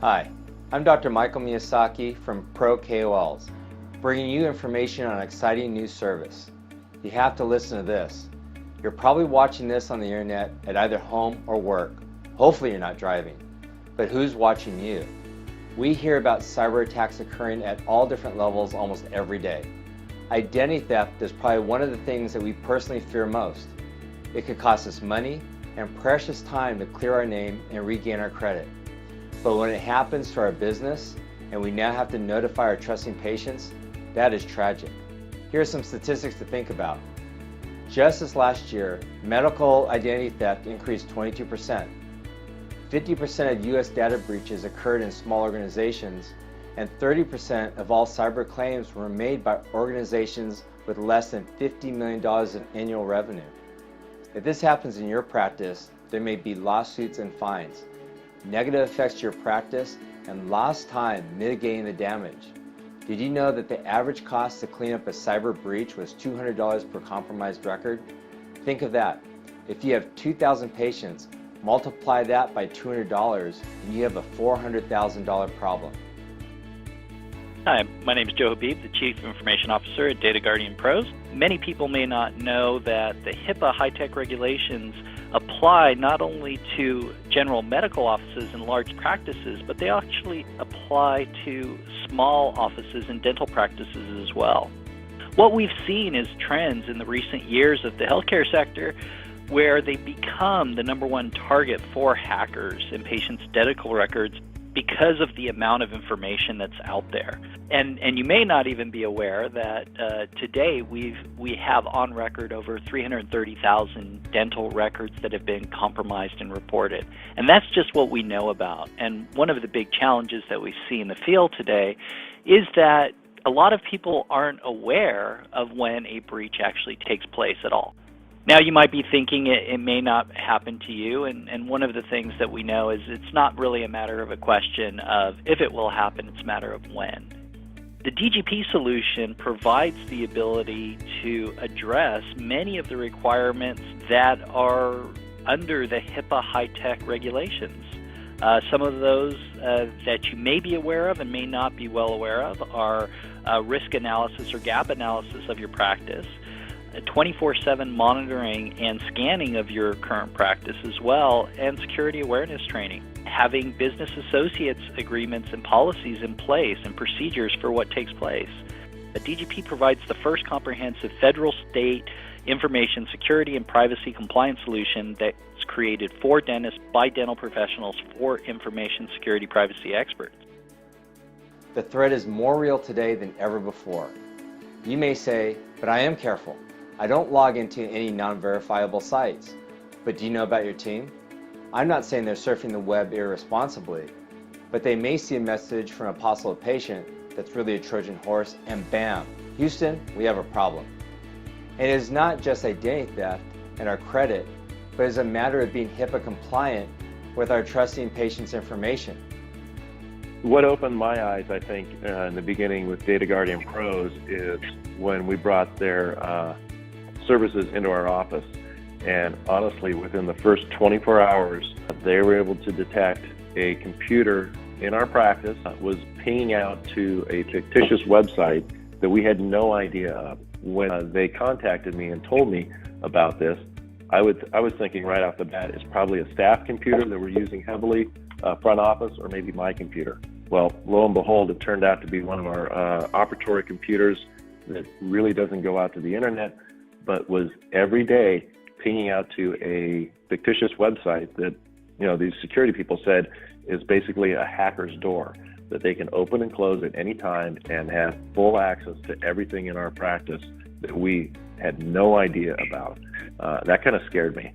Hi, I'm Dr. Michael Miyasaki from Pro KOLs, bringing you information on an exciting new service. You have to listen to this. You're probably watching this on the internet at either home or work. Hopefully you're not driving. But who's watching you? We hear about cyber attacks occurring at all different levels almost every day. Identity theft is probably one of the things that we personally fear most. It could cost us money and precious time to clear our name and regain our credit. But when it happens to our business and we now have to notify our trusting patients, that is tragic. Here are some statistics to think about. Just this last year, medical identity theft increased 22%. 50% of US data breaches occurred in small organizations, and 30% of all cyber claims were made by organizations with less than $50 million in annual revenue. If this happens in your practice, there may be lawsuits and fines, negative effects to your practice, and lost time mitigating the damage. Did you know that the average cost to clean up a cyber breach was $200 per compromised record? Think of that. If you have 2,000 patients, multiply that by $200 and you have a $400,000 problem. Hi, my name is Joe Habib, the Chief Information Officer at Data Guardian Pros. Many people may not know that the HIPAA high-tech regulations apply not only to general medical offices and large practices, but they actually apply to small offices and dental practices as well. What we've seen is trends in the recent years of the healthcare sector where they become the #1 target for hackers in patients' medical records because of the amount of information that's out there. And you may not even be aware that today we have on record over 330,000 dental records that have been compromised and reported. And that's just what we know about. And one of the big challenges that we see in the field today is that a lot of people aren't aware of when a breach actually takes place at all. Now, you might be thinking it may not happen to you, and one of the things that we know is it's not really a matter of a question of if it will happen, it's a matter of when. The DGP solution provides the ability to address many of the requirements that are under the HIPAA high-tech regulations. Some of those that you may be aware of and may not be well aware of are risk analysis or gap analysis of your practice, 24/7 monitoring and scanning of your current practice as well, and security awareness training. Having business associates agreements and policies in place and procedures for what takes place. The DGP provides the first comprehensive federal, state, information security and privacy compliance solution that's created for dentists by dental professionals for information security privacy experts. The threat is more real today than ever before. You may say, but I am careful. I don't log into any non-verifiable sites. But do you know about your team? I'm not saying they're surfing the web irresponsibly, but they may see a message from a possible patient that's really a Trojan horse, and bam, Houston, we have a problem. And it is not just identity theft and our credit, but it's a matter of being HIPAA compliant with our trusting patients' information. What opened my eyes, I think, in the beginning with Data Guardian Pros is when we brought their services into our office. And honestly, within the first 24 hours, they were able to detect a computer in our practice that was pinging out to a fictitious website that we had no idea of. When they contacted me and told me about this, I was thinking right off the bat, it's probably a staff computer that we're using heavily, front office, or maybe my computer. Well, lo and behold, it turned out to be one of our operatory computers that really doesn't go out to the internet, but was every day pinging out to a fictitious website that, these security people said is basically a hacker's door that they can open and close at any time and have full access to everything in our practice that we had no idea about. That kind of scared me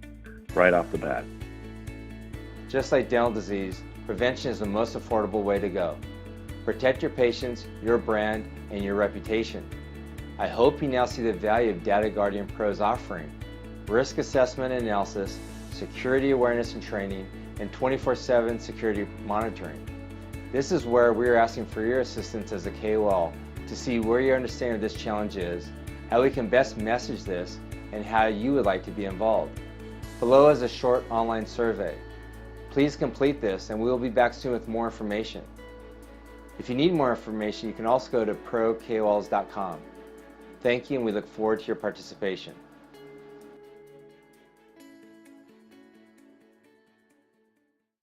right off the bat. Just like dental disease, prevention is the most affordable way to go. Protect your patients, your brand, and your reputation. I hope you now see the value of Data Guardian Pro's offering: risk assessment and analysis, security awareness and training, and 24/7 security monitoring. This is where we are asking for your assistance as a KOL to see where your understanding of this challenge is, how we can best message this, and how you would like to be involved. Below is a short online survey. Please complete this and we will be back soon with more information. If you need more information, you can also go to prokols.com. Thank you and we look forward to your participation.